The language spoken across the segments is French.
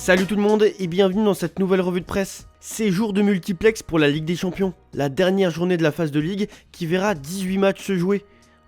Salut tout le monde et bienvenue dans cette nouvelle revue de presse. C'est jour de multiplex pour la Ligue des Champions, la dernière journée de la phase de Ligue qui verra 18 matchs se jouer.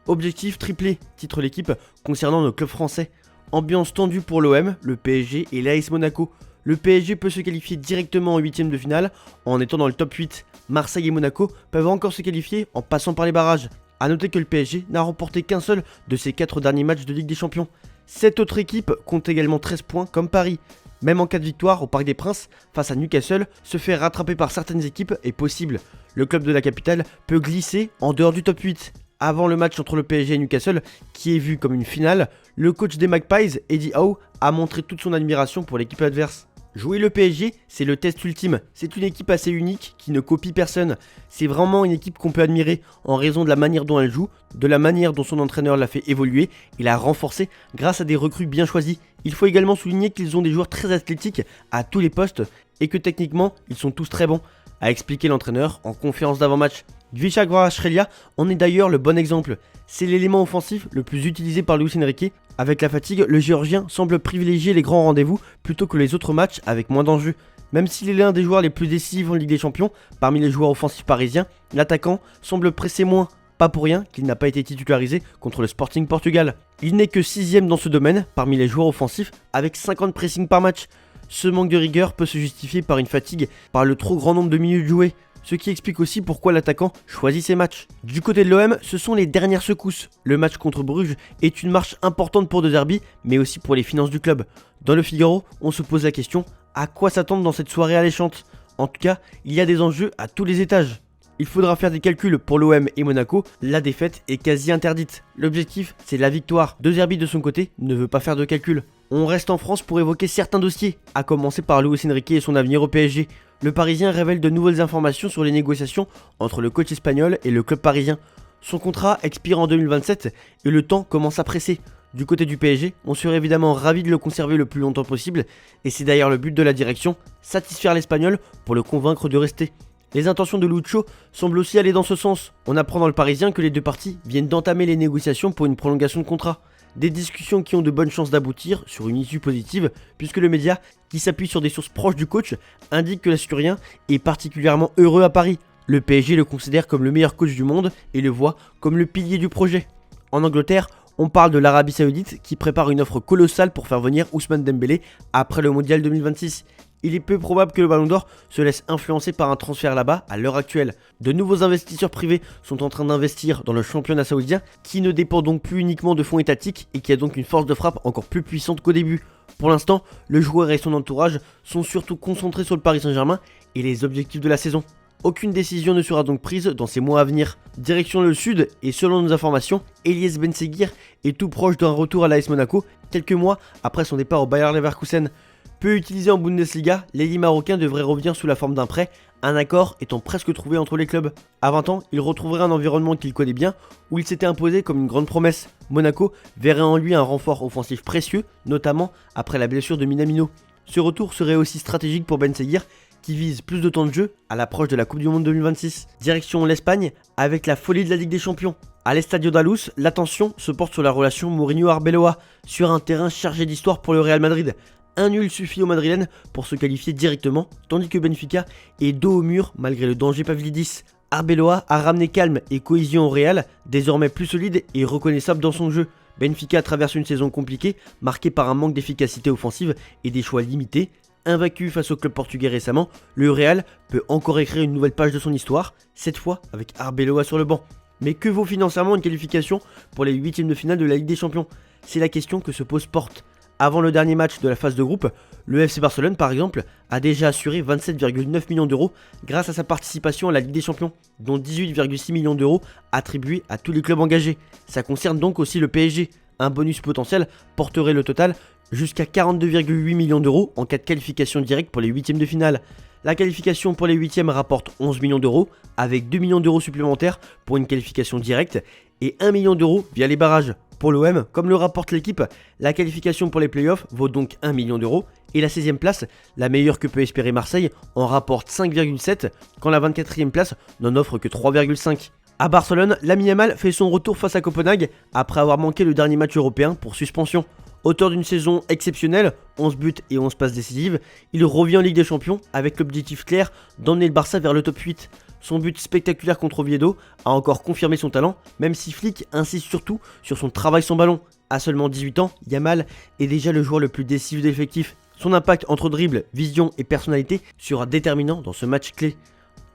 Objectif triplé, titre l'équipe concernant nos clubs français. Ambiance tendue pour l'OM, le PSG et l'AS Monaco. Le PSG peut se qualifier directement en 8ème de finale en étant dans le top 8. Marseille et Monaco peuvent encore se qualifier en passant par les barrages. A noter que le PSG n'a remporté qu'un seul de ses 4 derniers matchs de Ligue des Champions. 7 autres équipes comptent également 13 points comme Paris. Même en cas de victoire au Parc des Princes face à Newcastle, se faire rattraper par certaines équipes est possible. Le club de la capitale peut glisser en dehors du top 8. Avant le match entre le PSG et Newcastle, qui est vu comme une finale, le coach des Magpies, Eddie Howe, a montré toute son admiration pour l'équipe adverse. Jouer le PSG, c'est le test ultime. C'est une équipe assez unique qui ne copie personne. C'est vraiment une équipe qu'on peut admirer en raison de la manière dont elle joue, de la manière dont son entraîneur l'a fait évoluer et l'a renforcé grâce à des recrues bien choisies. Il faut également souligner qu'ils ont des joueurs très athlétiques à tous les postes et que techniquement, ils sont tous très bons, a expliqué l'entraîneur en conférence d'avant-match. Dvichak Kvaratskhelia en est d'ailleurs le bon exemple. C'est l'élément offensif le plus utilisé par Luis Enrique. Avec la fatigue, le Géorgien semble privilégier les grands rendez-vous plutôt que les autres matchs avec moins d'enjeux. Même s'il est l'un des joueurs les plus décisifs en Ligue des Champions, parmi les joueurs offensifs parisiens, l'attaquant semble presser moins. Pas pour rien qu'il n'a pas été titularisé contre le Sporting Portugal. Il n'est que 6ème dans ce domaine parmi les joueurs offensifs avec 50 pressings par match. Ce manque de rigueur peut se justifier par une fatigue, par le trop grand nombre de minutes jouées. Ce qui explique aussi pourquoi l'attaquant choisit ses matchs. Du côté de l'OM, ce sont les dernières secousses. Le match contre Bruges est une marche importante pour De Zerbi, mais aussi pour les finances du club. Dans le Figaro, on se pose la question, à quoi s'attendre dans cette soirée alléchante? En tout cas, il y a des enjeux à tous les étages. Il faudra faire des calculs pour l'OM et Monaco, la défaite est quasi interdite. L'objectif, c'est la victoire. De Zerbi de son côté ne veut pas faire de calculs. On reste en France pour évoquer certains dossiers, à commencer par Luis Enrique et son avenir au PSG. Le Parisien révèle de nouvelles informations sur les négociations entre le coach espagnol et le club parisien. Son contrat expire en 2027 et le temps commence à presser. Du côté du PSG, on serait évidemment ravi de le conserver le plus longtemps possible, et c'est d'ailleurs le but de la direction, satisfaire l'Espagnol pour le convaincre de rester. Les intentions de Lucho semblent aussi aller dans ce sens. On apprend dans le Parisien que les deux parties viennent d'entamer les négociations pour une prolongation de contrat. Des discussions qui ont de bonnes chances d'aboutir sur une issue positive, puisque le média, qui s'appuie sur des sources proches du coach, indique que l'Asturien est particulièrement heureux à Paris. Le PSG le considère comme le meilleur coach du monde et le voit comme le pilier du projet. En Angleterre, on parle de l'Arabie Saoudite qui prépare une offre colossale pour faire venir Ousmane Dembélé après le Mondial 2026. Il est peu probable que le Ballon d'Or se laisse influencer par un transfert là-bas à l'heure actuelle. De nouveaux investisseurs privés sont en train d'investir dans le championnat saoudien qui ne dépend donc plus uniquement de fonds étatiques et qui a donc une force de frappe encore plus puissante qu'au début. Pour l'instant, le joueur et son entourage sont surtout concentrés sur le Paris Saint-Germain et les objectifs de la saison. Aucune décision ne sera donc prise dans ces mois à venir. Direction le sud et selon nos informations, Elias Benseghir est tout proche d'un retour à l'AS Monaco quelques mois après son départ au Bayer Leverkusen. Peu utilisé en Bundesliga, l'ailier marocain devrait revenir sous la forme d'un prêt, un accord étant presque trouvé entre les clubs. À 20 ans, il retrouverait un environnement qu'il connaît bien, où il s'était imposé comme une grande promesse. Monaco verrait en lui un renfort offensif précieux, notamment après la blessure de Minamino. Ce retour serait aussi stratégique pour Benseghir, qui vise plus de temps de jeu à l'approche de la Coupe du Monde 2026. Direction l'Espagne, avec la folie de la Ligue des Champions. À l'Estadio d'Alous, l'attention se porte sur la relation Mourinho-Arbeloa, sur un terrain chargé d'histoire pour le Real Madrid. Un nul suffit aux Madrilènes pour se qualifier directement, tandis que Benfica est dos au mur malgré le danger Pavlidis. Arbeloa a ramené calme et cohésion au Real, désormais plus solide et reconnaissable dans son jeu. Benfica traverse une saison compliquée, marquée par un manque d'efficacité offensive et des choix limités. Invaincu face au club portugais récemment, le Real peut encore écrire une nouvelle page de son histoire, cette fois avec Arbeloa sur le banc. Mais que vaut financièrement une qualification pour les 8ème de finale de la Ligue des Champions? C'est la question que se pose Porte. Avant le dernier match de la phase de groupe, le FC Barcelone par exemple a déjà assuré 27,9 millions d'euros grâce à sa participation à la Ligue des Champions, dont 18,6 millions d'euros attribués à tous les clubs engagés. Ça concerne donc aussi le PSG. Un bonus potentiel porterait le total jusqu'à 42,8 millions d'euros en cas de qualification directe pour les 8ème de finale. La qualification pour les 8ème rapporte 11 millions d'euros, avec 2 millions d'euros supplémentaires pour une qualification directe et 1 million d'euros via les barrages. Pour l'OM, comme le rapporte l'équipe, la qualification pour les playoffs vaut donc 1 million d'euros et la 16ème place, la meilleure que peut espérer Marseille, en rapporte 5,7 quand la 24ème place n'en offre que 3,5. À Barcelone, Lamine Yamal fait son retour face à Copenhague après avoir manqué le dernier match européen pour suspension. Auteur d'une saison exceptionnelle, 11 buts et 11 passes décisives, il revient en Ligue des Champions avec l'objectif clair d'emmener le Barça vers le top 8. Son but spectaculaire contre Oviedo a encore confirmé son talent, même si Flick insiste surtout sur son travail sans ballon. À seulement 18 ans, Yamal est déjà le joueur le plus décisif de l'effectif. Son impact entre dribble, vision et personnalité sera déterminant dans ce match clé.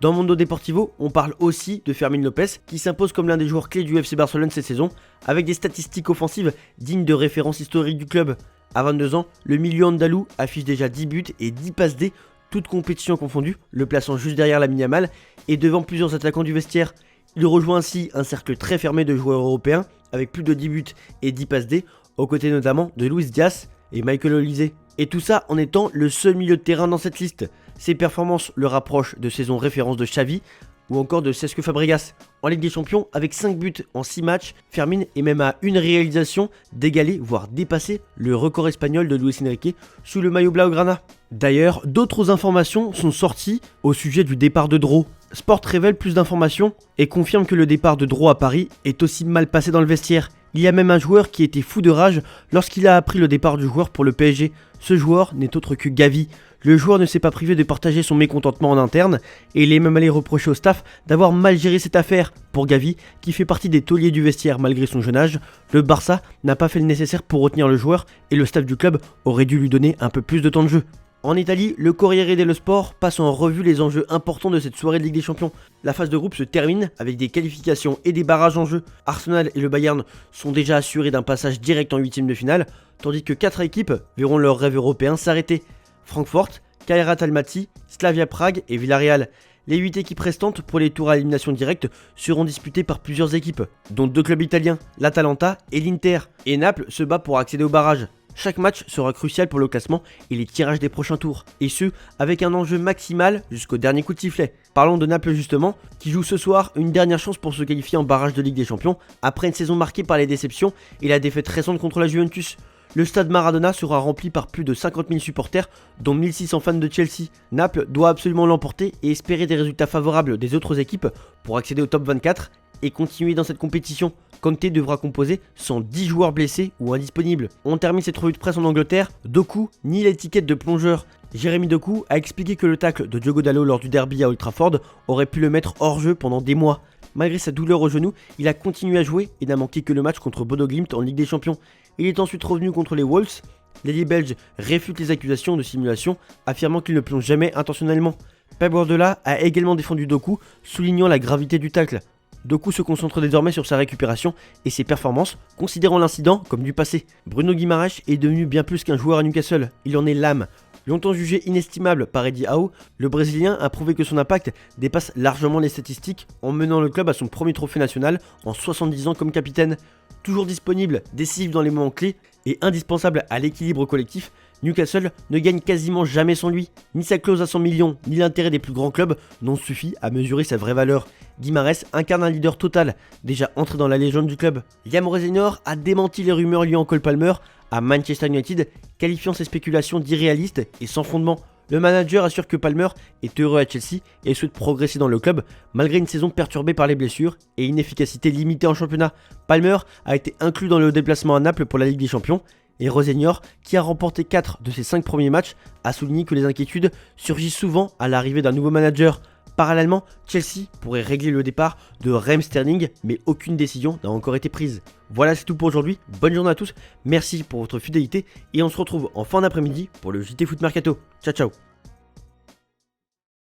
Dans Mundo Deportivo, on parle aussi de Fermín López, qui s'impose comme l'un des joueurs clés du FC Barcelone cette saison, avec des statistiques offensives dignes de référence historique du club. À 22 ans, le milieu andalou affiche déjà 10 buts et 10 passes D, toutes compétitions confondues, le plaçant juste derrière Lamine Yamal et devant plusieurs attaquants du vestiaire. Il rejoint ainsi un cercle très fermé de joueurs européens, avec plus de 10 buts et 10 passes D, aux côtés notamment de Luis Diaz et Michael Olise. Et tout ça en étant le seul milieu de terrain dans cette liste. Ses performances le rapprochent de saisons références de Xavi ou encore de Cesc Fabregas. En Ligue des Champions, avec 5 buts en 6 matchs, Fermín est même à une réalisation d'égaler, voire dépasser le record espagnol de Luis Enrique sous le maillot blaugrana. D'ailleurs, d'autres informations sont sorties au sujet du départ de Dro. Sport révèle plus d'informations et confirme que le départ de Dro à Paris est aussi mal passé dans le vestiaire. Il y a même un joueur qui était fou de rage lorsqu'il a appris le départ du joueur pour le PSG. Ce joueur n'est autre que Gavi. Le joueur ne s'est pas privé de partager son mécontentement en interne et il est même allé reprocher au staff d'avoir mal géré cette affaire. Pour Gavi, qui fait partie des tauliers du vestiaire malgré son jeune âge, le Barça n'a pas fait le nécessaire pour retenir le joueur et le staff du club aurait dû lui donner un peu plus de temps de jeu. En Italie, le Corriere dello Sport passe en revue les enjeux importants de cette soirée de Ligue des Champions. La phase de groupe se termine avec des qualifications et des barrages en jeu. Arsenal et le Bayern sont déjà assurés d'un passage direct en huitième de finale, tandis que 4 équipes verront leur rêve européen s'arrêter. Francfort, Kairat Almaty, Slavia Prague et Villarreal. Les 8 équipes restantes pour les tours à élimination directe seront disputées par plusieurs équipes, dont 2 clubs italiens, l'Atalanta et l'Inter. Et Naples se bat pour accéder au barrage. Chaque match sera crucial pour le classement et les tirages des prochains tours, et ce, avec un enjeu maximal jusqu'au dernier coup de sifflet. Parlons de Naples justement, qui joue ce soir une dernière chance pour se qualifier en barrage de Ligue des Champions, après une saison marquée par les déceptions et la défaite récente contre la Juventus. Le stade Maradona sera rempli par plus de 50 000 supporters, dont 1600 fans de Chelsea. Naples doit absolument l'emporter et espérer des résultats favorables des autres équipes pour accéder au top 24 et continuer dans cette compétition. Conte devra composer sans 10 joueurs blessés ou indisponibles. On termine cette revue de presse en Angleterre. Doku nie l'étiquette de plongeur. Jérémy Doku a expliqué que le tacle de Diogo Dalot lors du derby à Old Trafford aurait pu le mettre hors jeu pendant des mois. Malgré sa douleur au genou, il a continué à jouer et n'a manqué que le match contre Bodo Glimt en Ligue des Champions. Il est ensuite revenu contre les Wolves. L'ailier belge réfute les accusations de simulation, affirmant qu'il ne plonge jamais intentionnellement. Pep Guardiola a également défendu Doku, soulignant la gravité du tacle. Doku se concentre désormais sur sa récupération et ses performances, considérant l'incident comme du passé. Bruno Guimaraes est devenu bien plus qu'un joueur à Newcastle, il en est l'âme. Longtemps jugé inestimable par Eddie Howe, le Brésilien a prouvé que son impact dépasse largement les statistiques en menant le club à son premier trophée national en 70 ans comme capitaine. Toujours disponible, décisif dans les moments clés et indispensable à l'équilibre collectif, Newcastle ne gagne quasiment jamais sans lui. Ni sa clause à 100 millions, ni l'intérêt des plus grands clubs n'ont suffi à mesurer sa vraie valeur. Guimaraes incarne un leader total, déjà entré dans la légende du club. Liam Rosenor a démenti les rumeurs liant Cole Palmer à Manchester United, qualifiant ces spéculations d'irréalistes et sans fondement. Le manager assure que Palmer est heureux à Chelsea et souhaite progresser dans le club malgré une saison perturbée par les blessures et une efficacité limitée en championnat. Palmer a été inclus dans le déplacement à Naples pour la Ligue des Champions et Rosenor, qui a remporté 4 de ses 5 premiers matchs, a souligné que les inquiétudes surgissent souvent à l'arrivée d'un nouveau manager. Parallèlement, Chelsea pourrait régler le départ de Raheem Sterling, mais aucune décision n'a encore été prise. Voilà, c'est tout pour aujourd'hui. Bonne journée à tous, merci pour votre fidélité et on se retrouve en fin d'après-midi pour le JT Foot Mercato. Ciao ciao.